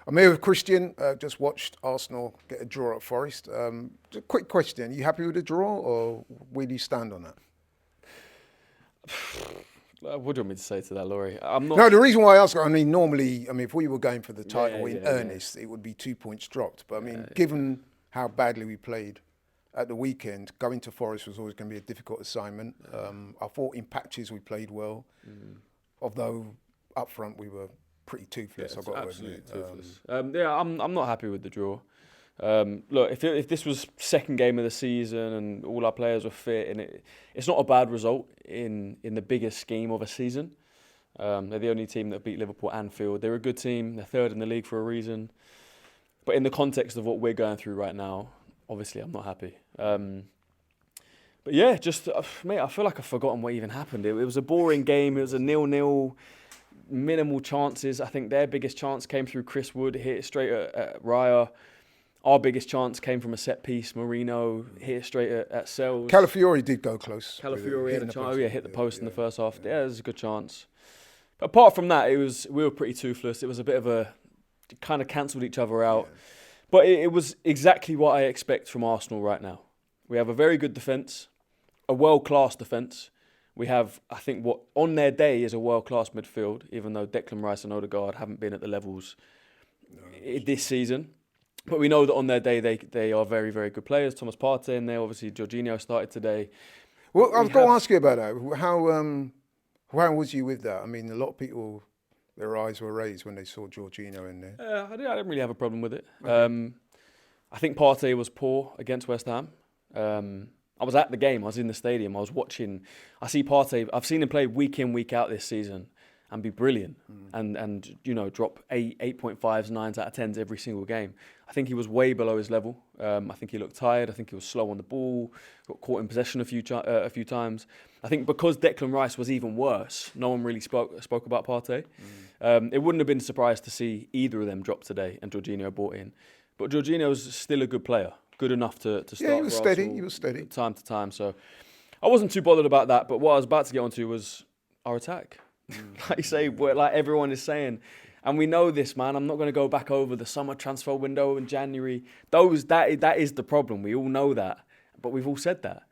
I'm here with Christian. Just watched Arsenal get a draw at Forest. Just a quick question: are you happy with the draw, or where do you stand on that? What do you want me to say to that, Laurie? I'm not. No, the reason why I ask, normally, if we were going for the title in yeah. earnest, it would be 2 points dropped. But given how badly we played at the weekend, going to Forest was always going to be a difficult assignment. I thought in patches we played well, although up front we were pretty toothless. I've got to admit. Toothless. I'm not happy with the draw. Look, if this was second game of the season and all our players were fit, and it's not a bad result in the biggest scheme of a season. They're the only team that beat Liverpool at Anfield. They're a good team. They're third in the league for a reason. But in the context of what we're going through right now, obviously I'm not happy. But yeah, just mate, I feel like I've forgotten what even happened. It was a boring game. It was a 0-0. Minimal chances. I think their biggest chance came through Chris Wood, hit it straight at Raya. Our biggest chance came from a set piece. Marino hit it straight at Sells. Calafiori did go close. Calafiori had a chance. Hit the post in the first half. Yeah, there's a good chance. But apart from that, we were pretty toothless. It was a bit of kind of cancelled each other out. Yeah. But it was exactly what I expect from Arsenal right now. We have a very good defence, a world-class defence. We have, I think, what on their day is a world-class midfield, even though Declan Rice and Odegaard haven't been at the levels this season. But we know that on their day, they are very, very good players. Thomas Partey in there, obviously Jorginho started today. Well, I've got to ask you about that. How was you with that? A lot of people, their eyes were raised when they saw Jorginho in there. I didn't really have a problem with it. Okay. I think Partey was poor against West Ham. I was at the game. I was in the stadium. I was watching. I see Partey. I've seen him play week in, week out this season and be brilliant and drop 8.5s, 9s out of 10s every single game. I think he was way below his level. I think he looked tired. I think he was slow on the ball, got caught in possession a few times. I think because Declan Rice was even worse, no one really spoke about Partey. It wouldn't have been surprised to see either of them drop today and Jorginho brought in. But Jorginho's still a good player, good enough to start. Yeah, he was steady. He was steady. Time to time. So I wasn't too bothered about that. But what I was about to get onto was our attack. Like you say, like everyone is saying, and we know this, man. I'm not going to go back over the summer transfer window in January. That is the problem. We all know that, but we've all said that.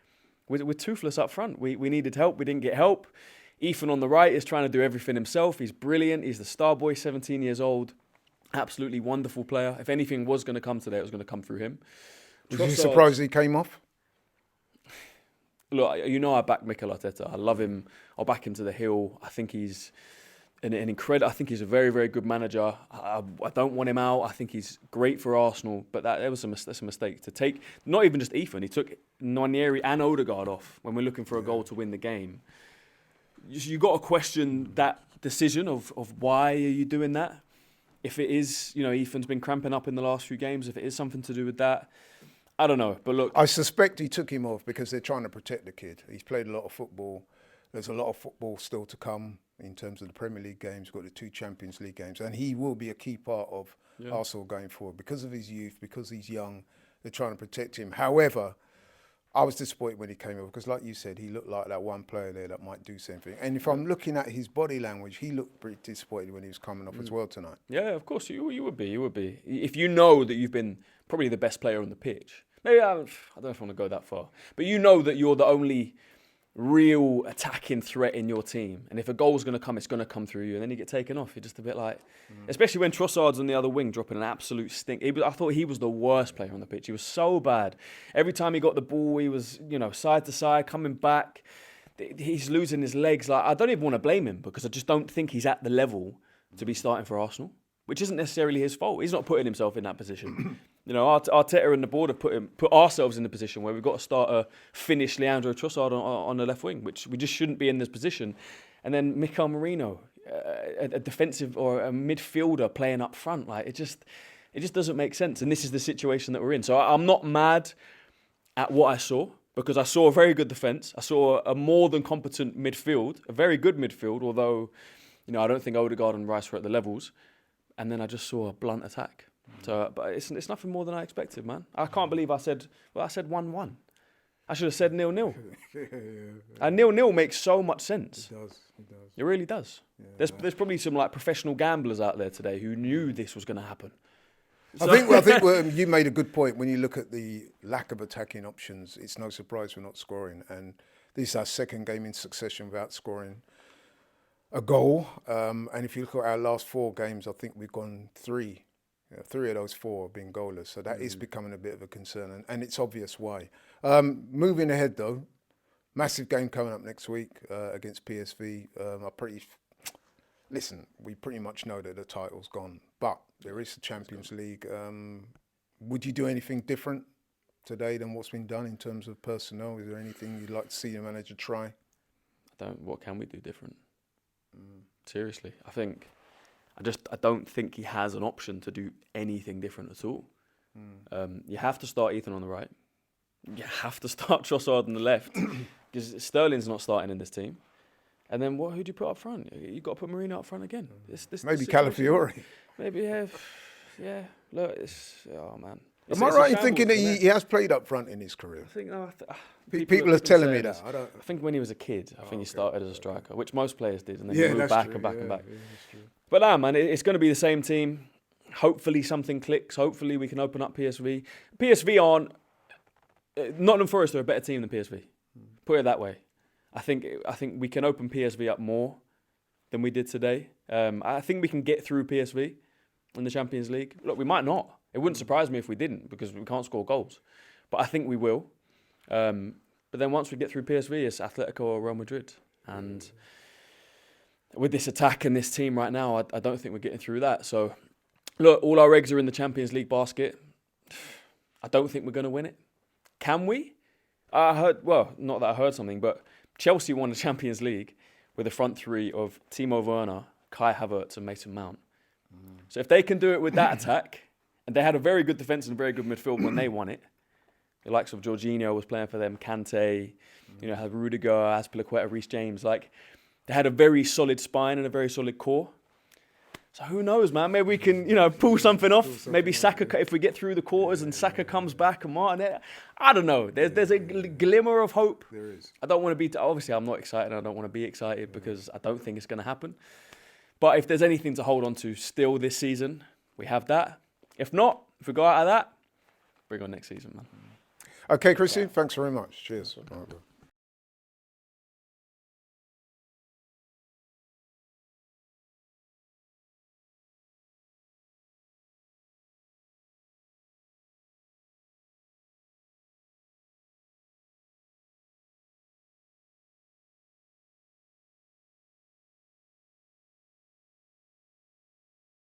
We're toothless up front. We needed help. We didn't get help. Ethan on the right is trying to do everything himself. He's brilliant. He's the star boy, 17 years old. Absolutely wonderful player. If anything was going to come today, it was going to come through him. Was you surprised he came off? Look, I back Mikel Arteta. I love him. I'll back him to the hill. I think he's an incredible. I think he's a very, very good manager. I don't want him out. I think he's great for Arsenal. But that was a mistake to take. Not even just Ethan. He took Nwaneri and Odegaard off when we're looking for a goal to win the game. You got to question that decision of why are you doing that? If it is, Ethan's been cramping up in the last few games. If it is something to do with that. I don't know, but look. I suspect he took him off because they're trying to protect the kid. He's played a lot of football. There's a lot of football still to come in terms of the Premier League games. We've got the 2 Champions League games. And he will be a key part of Arsenal going forward. Because of his youth, because he's young, they're trying to protect him. However, I was disappointed when he came off because, like you said, he looked like that one player there that might do something. And if I'm looking at his body language, he looked pretty disappointed when he was coming off as well tonight. Yeah, of course, you would be. You would be. If you know that you've been probably the best player on the pitch. Maybe I don't know if I want to go that far. But you know that you're the only real attacking threat in your team. And if a goal's going to come, it's going to come through you. And then you get taken off. You're just a bit like... Especially when Trossard's on the other wing dropping an absolute stink. I thought he was the worst player on the pitch. He was so bad. Every time he got the ball, he was, side to side, coming back. He's losing his legs. Like I don't even want to blame him because I just don't think he's at the level to be starting for Arsenal. Which isn't necessarily his fault. He's not putting himself in that position. Arteta and the board have put ourselves in the position where we've got to start a finish Leandro Trossard on the left wing, which we just shouldn't be in this position. And then Mikel Marino, a defensive or a midfielder playing up front, like it just doesn't make sense. And this is the situation that we're in. So I'm not mad at what I saw because I saw a very good defence. I saw a more than competent midfield, a very good midfield, although I don't think Odegaard and Rice were at the levels. And then I just saw a blunt attack. So, but it's nothing more than I expected, man. I can't believe I said 1-1. I should have said 0-0. And 0-0 makes so much sense. It does. It really does. Yeah. There's probably some like professional gamblers out there today who knew this was going to happen. I think you made a good point. When you look at the lack of attacking options, it's no surprise we're not scoring. And this is our second game in succession without scoring a goal. And if you look at our last 4 games, I think we've gone 3. 3 of those 4 have been goalless. So that is becoming a bit of a concern. And it's obvious why. Moving ahead, though, massive game coming up next week against PSV. Listen, we pretty much know that the title's gone. But there is the Champions League. Would you do anything different today than what's been done in terms of personnel? Is there anything you'd like to see the manager try? What can we do different? Seriously, I don't think he has an option to do anything different at all. You have to start Ethan on the right. You have to start Trossard on the left because Sterling's not starting in this team. And then who do you put up front? You've got to put Marino up front again. Maybe Calafiori. Maybe, yeah. Look, oh man. Am I right in thinking that he has played up front in his career? I think people are telling me that. I think when he was a kid, he started as a striker, which most players did, and then he moved back and back and back. Yeah, that's true. But man, it's going to be the same team. Hopefully something clicks. Hopefully we can open up PSV. PSV aren't... Nottingham Forest are a better team than PSV. Put it that way. I think we can open PSV up more than we did today. I think we can get through PSV in the Champions League. Look, we might not. It wouldn't surprise me if we didn't because we can't score goals. But I think we will. But then once we get through PSV, it's Atletico or Real Madrid. And with this attack and this team right now, I don't think we're getting through that. So, look, all our eggs are in the Champions League basket. I don't think we're going to win it. Can we? Not that I heard something, but Chelsea won the Champions League with a front 3 of Timo Werner, Kai Havertz and Mason Mount. So if they can do it with that attack, and they had a very good defence and a very good midfield when they won it, the likes of Jorginho was playing for them, Kante, had Rudiger, Azpilicueta, Reece James. They had a very solid spine and a very solid core. So who knows, man? Maybe we can, pull something off. Maybe Saka, if we get through the quarters and Saka comes back and Martin, I don't know. There's a glimmer of hope. There is. I don't want to be, obviously I'm not excited. I don't want to be excited because I don't think it's going to happen. But if there's anything to hold on to still this season, we have that. If not, if we go out of that, bring on next season, man. Okay, Chrissy, thanks very much. Cheers.